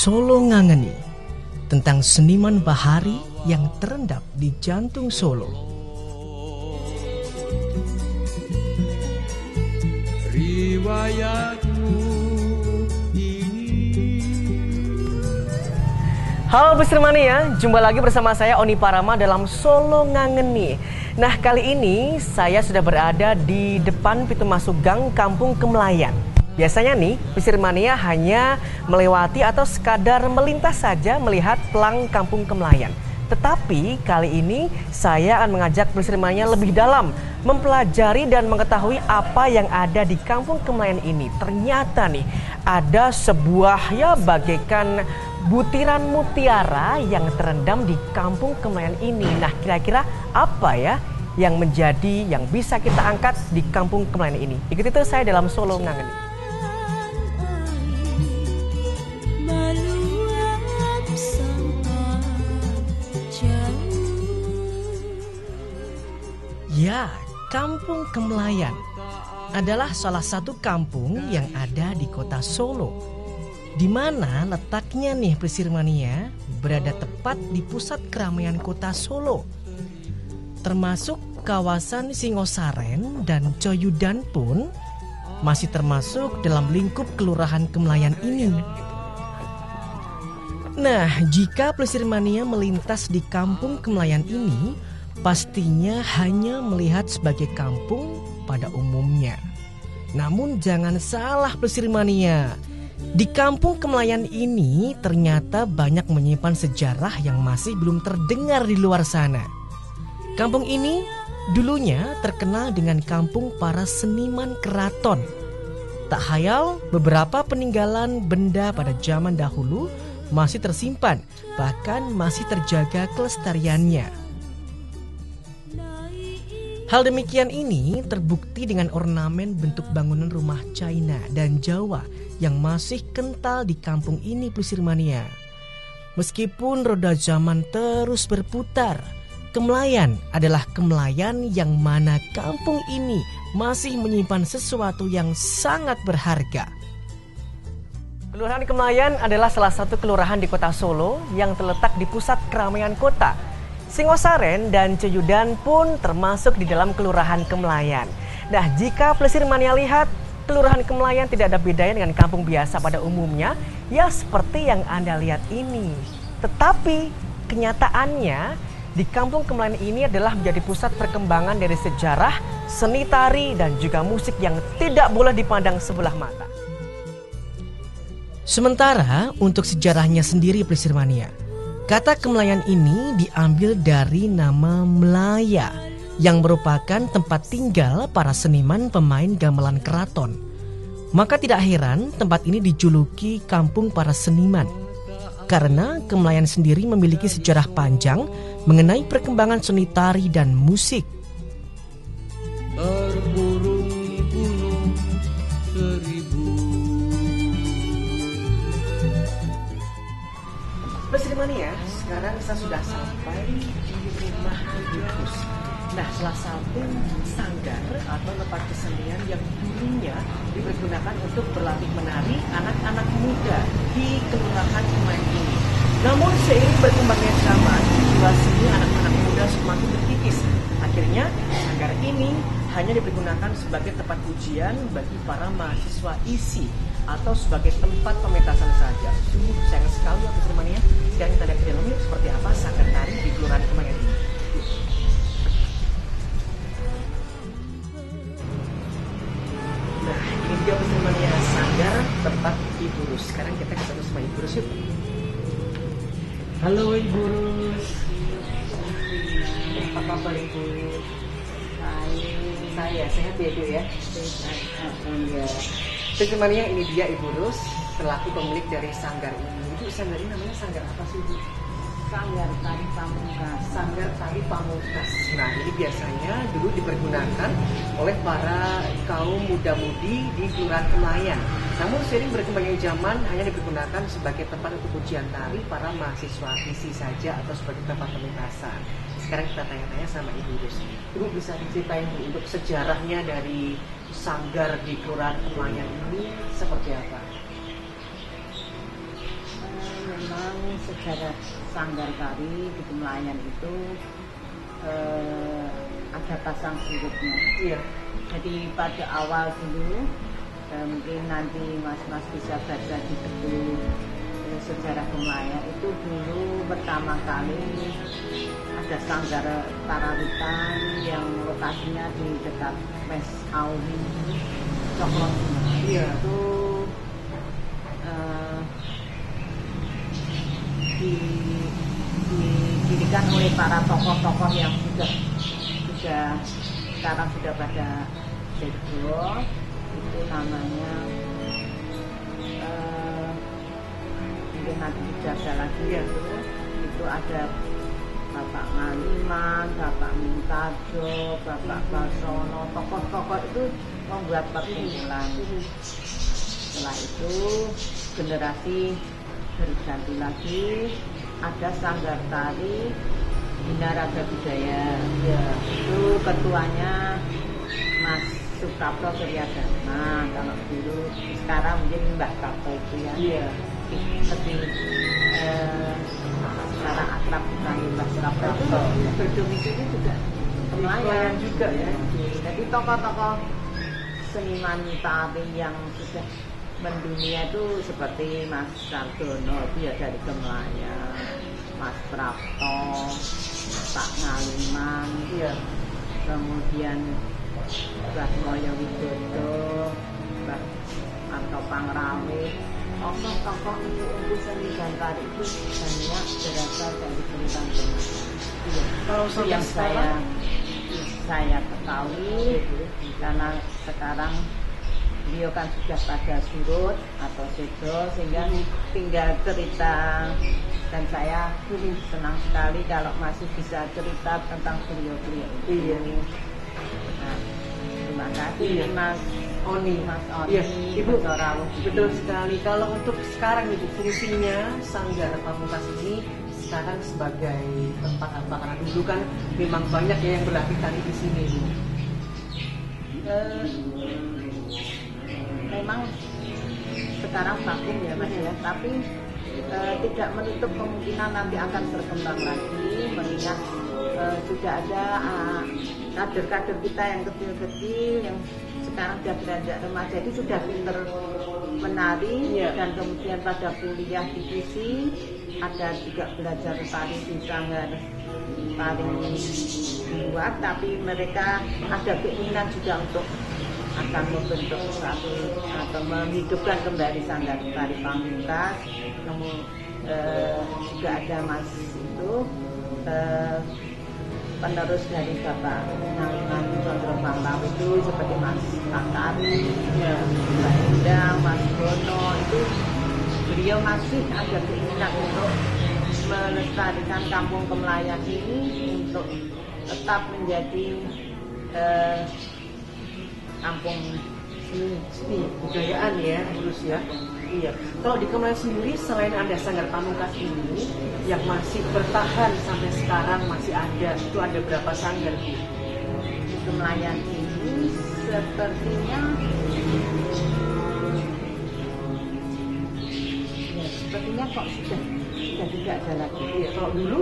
Solo Ngangeni, tentang seniman bahari yang terendap di jantung Solo. Riwayatmu ini. Halo Pesir Mania, jumpa lagi bersama saya Oni Parama dalam Solo Ngangeni. Nah, kali ini saya sudah berada di depan pintu masuk gang Kampung Kemelayan. Biasanya nih, Pesir Mania hanya melewati atau sekadar melintas saja melihat pelang Kampung Kemelayan. Tetapi kali ini saya akan mengajak Pesir Mania lebih dalam, mempelajari dan mengetahui apa yang ada di Kampung Kemelayan ini. Ternyata nih, ada sebuah bagaikan butiran mutiara yang terendam di Kampung Kemelayan ini. Nah, kira-kira apa ya yang bisa kita angkat di Kampung Kemelayan ini? Ikuti terus saya dalam Solo Ngangeni. Ya, Kampung Kemelayan adalah salah satu kampung yang ada di kota Solo, di mana letaknya nih Pesir Mania berada tepat di pusat keramaian kota Solo, termasuk kawasan Singosaren dan Coyudan pun masih termasuk dalam lingkup Kelurahan Kemelayan ini. Nah, jika Pesir Mania melintas di Kampung Kemelayan ini, pastinya hanya melihat sebagai kampung pada umumnya. Namun jangan salah Pesir Mania, di Kampung Kemelayan ini ternyata banyak menyimpan sejarah yang masih belum terdengar di luar sana. Kampung ini dulunya terkenal dengan kampung para seniman keraton. Tak hayal, beberapa peninggalan benda pada zaman dahulu masih tersimpan, bahkan masih terjaga kelestariannya. Hal demikian ini terbukti dengan ornamen bentuk bangunan rumah China dan Jawa yang masih kental di kampung ini Pesir Mania. Meskipun roda zaman terus berputar, Kemelayan adalah Kemelayan yang mana kampung ini masih menyimpan sesuatu yang sangat berharga. Kelurahan Kemelayan adalah salah satu kelurahan di kota Solo yang terletak di pusat keramaian kota. Singosaren dan Coyudan pun termasuk di dalam Kelurahan Kemelayan. Nah, jika Pesir Mania lihat, Kelurahan Kemelayan tidak ada bedanya dengan kampung biasa pada umumnya, ya seperti yang Anda lihat ini. Tetapi kenyataannya, di Kampung Kemelayan ini adalah menjadi pusat perkembangan dari sejarah, seni tari, dan juga musik yang tidak boleh dipandang sebelah mata. Sementara untuk sejarahnya sendiri Pesir Mania, kata Kemelayan ini diambil dari nama Melaya yang merupakan tempat tinggal para seniman pemain gamelan keraton. Maka tidak heran tempat ini dijuluki Kampung Para Seniman, karena Kemelayan sendiri memiliki sejarah panjang mengenai perkembangan seni tari dan musik. Terburung gunung seribu. Pesir Mania, sekarang saya sudah sampai di rumah Ibukus. Nah, salah satu sanggar atau tempat kesenian yang dulunya dipergunakan untuk berlatih menari anak-anak muda di Kelurahan Kemelayan ini. Namun seiring berkembangnya zaman, jiwa seni anak-anak muda semakin terkikis. Akhirnya, sanggar ini hanya dipergunakan sebagai tempat ujian bagi para mahasiswa isi atau sebagai tempat pementasan saja. Sungguh sayang sekali ya Pesir Mania. Sekarang kita lihat ke dalamnya seperti apa sanggar tari di Kelurahan Kemelayan ini. Nah, ini dia Pesir Mania, sanggar tempat Ibu Rus. Sekarang kita ketemu sama Ibu Rus yuk. Halo Ibu Rus. Apa kabar Ibu? Saya sehat ya Ibu ya? Sehat. Pesir Mania, ini dia Ibu Rus, selaku pemilik dari sanggar ini. Ibu, sanggar ini namanya sanggar apa sih Ibu? Sanggar Tari Pamungkas. Sanggar Tari Pamungkas. Nah, ini biasanya dulu dipergunakan oleh para kaum muda-mudi di Kelurahan Kemelayan. Namun seiring berkembangnya zaman hanya dipergunakan sebagai tempat untuk ujian tari para mahasiswa isi saja atau sebagai tempat pementasan. Sekarang kita tanya-tanya sama Ibu Rus. Ibu bisa diceritain untuk sejarahnya dari sanggar di Kelurahan Kemelayan ini seperti apa? sejarah Sanggar Tari di Kemlayan itu ada pasang surutnya. Iya. Jadi pada awal dulu, mungkin nanti mas-mas bisa baca di buku sejarah Kemlayan itu dulu pertama kali ada Sanggar Karawitan yang lokasinya di dekat Mes Auli Cokro. Iya. Itu didirikan oleh para tokoh-tokoh yang sudah sekarang sudah pada sedo. Itu namanya mungkin nanti dijaga lagi ya. Itu ada Bapak Ngaliman, Bapak Mintajo, Bapak Basono, tokoh-tokoh itu membuat perkumpulan. Setelah itu generasi berganti lagi, ada Sanggar Tari Bina Raga Budaya. Iya. Itu ketuanya Mas Suprapto Suryadharma. Kalau dulu, sekarang mungkin Mbak Prapto itu ya. Iya. Lebih secara akrab dipanggil Mbak Suprapto. Itu berdomisili juga Kemlayan juga ya. Jadi tokoh-tokoh seniman tari yang sudah mendunia itu seperti Mas Sardono itu ya dari Kemlayan, Mas Prapto, Pak Ngaliman, Iya. kemudian Mbah Moyo Widodo, Mbah Marto Pangrawe. Tokoh-tokoh untuk seni dan tari itu banyak berasal dari Kemlayan. Iya. Kalau Itu yang saya ketahui, karena sekarang beliau kan sudah pada surut atau sedo, sehingga tinggal cerita, dan saya senang sekali kalau masih bisa cerita tentang beliau-beliau itu. Iya. Nah, terima kasih Iya. Mas Oni. Mas Oni. Iya, Ibu, Mas Orawo. betul sekali. Kalau untuk sekarang Ibu, fungsinya Sanggar Pamungkas ini sekarang sebagai tempat apa? Karena dulu kan memang banyak ya yang berlatih tari di sini, Bu. Memang sekarang vakum ya Mas ya, tapi tidak menutup kemungkinan nanti akan berkembang lagi, mengingat sudah ada kader-kader kita yang kecil-kecil yang sekarang sudah beranjak remaja itu sudah pinter menari. Iya. Dan kemudian pada kuliah di FISI ada juga belajar tari di Sanggar Tari luar, tapi mereka ada keinginan juga untuk akan membentuk satu atau menghidupkan kembali Sanggar Tari Pamungkas. Kemudian juga ada Mas itu penerus dari Bapak Ngaliman Condro Pahlawi itu seperti Mas Takari, Mbak Endang, Mas Bono, itu beliau masih ada keinginan untuk melestarikan kampung Kemlayan ini untuk tetap menjadi kampung Seni budayaan ya, terus ya. Iya. Kalau di Kemlayan sendiri, selain ada Sanggar Pamungkas ini yang masih bertahan sampai sekarang masih ada, itu ada berapa sanggar, Bu? di Kemlayan ini sepertinya sepertinya kok sudah tidak ada lagi. Iya, kalau dulu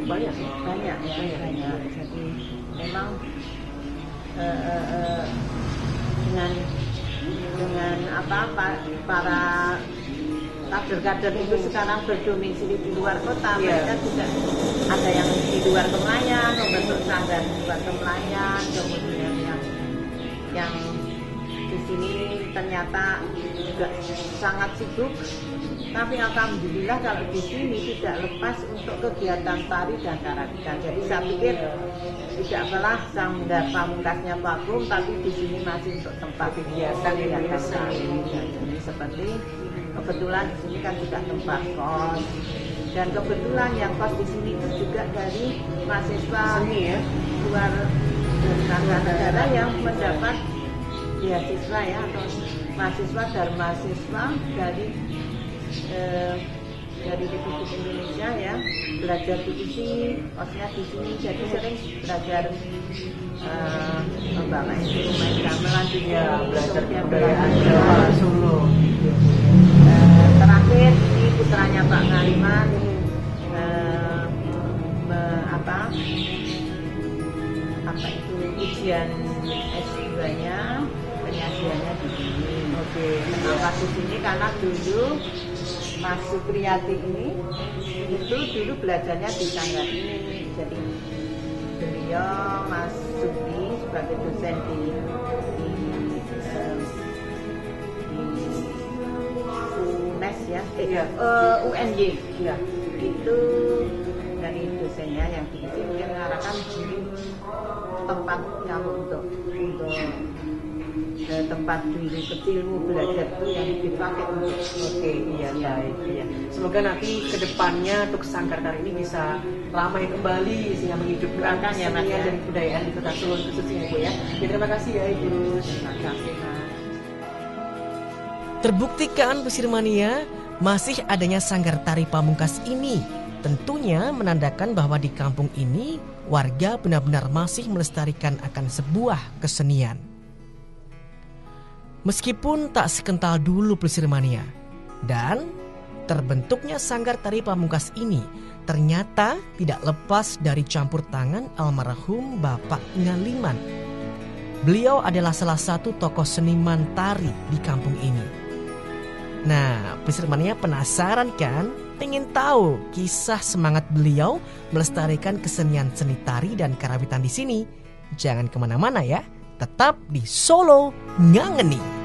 banyak sih. Banyak. Jadi memang dengan para kader-kader itu sekarang berdomisili di luar kota. Mereka juga ada yang di luar Kemlayan, membentuk sanggar di luar Kemlayan, kemudian yang di sini ternyata juga sangat sibuk. Tapi alhamdulillah kalau di sini tidak lepas untuk kegiatan tari dan karawitan. Jadi saya pikir tidak salah Sanggar Pamungkasnya vakum, tapi di sini masih untuk tempat kegiatan tari. Jadi seperti kebetulan di sini kan juga tempat kos, dan kebetulan yang kos di sini itu juga dari mahasiswa Seni ya. luar negara yang mendapat beasiswa ya, atau mahasiswa dan mahasiswa dari Republik Indonesia ya, belajar di sini, kosnya di sini, jadi sering belajar membawa instrumen gamelan juga, Belajar kemudian kebudayaan belajar Jawa Solo. terakhir ini putranya Pak Ngaliman ujian S2-nya penyajiannya di sini. Oke. Kenapa di sini? Karena dulu Mas Supriyati ini itu dulu belajarnya di sanggar ini. Jadi beliau Mas Supri sebagai dosen di UNES ya, UNY ya. Itu dari dosennya yang begitu dia mengarahkan tempat yang untuk tempat dulu kecilmu belajar itu yang dipakai untuk. Oke, iya baik. Iya. Semoga nanti kedepannya untuk sanggar tari ini bisa ramai kembali sehingga menghidupkan Ya, Mas, kesenian ya. dan kebudayaan di Kota Solo khususnya Bu ya. Ya, terima kasih ya Ibu. Terima kasih, Mas. Terbuktikan Pesir Mania masih adanya sanggar tari pamungkas ini. Tentunya menandakan bahwa di kampung ini warga benar-benar masih melestarikan akan sebuah kesenian. Meskipun tak sekental dulu Pesir Mania, dan terbentuknya sanggar tari pamungkas ini ternyata tidak lepas dari campur tangan almarhum Bapak Ngaliman. Beliau adalah salah satu tokoh seniman tari di kampung ini. Nah, Pesir Mania penasaran kan? Pengen tahu kisah semangat beliau melestarikan kesenian seni tari dan karawitan di sini? Jangan kemana-mana ya, tetap di Solo Ngangeni.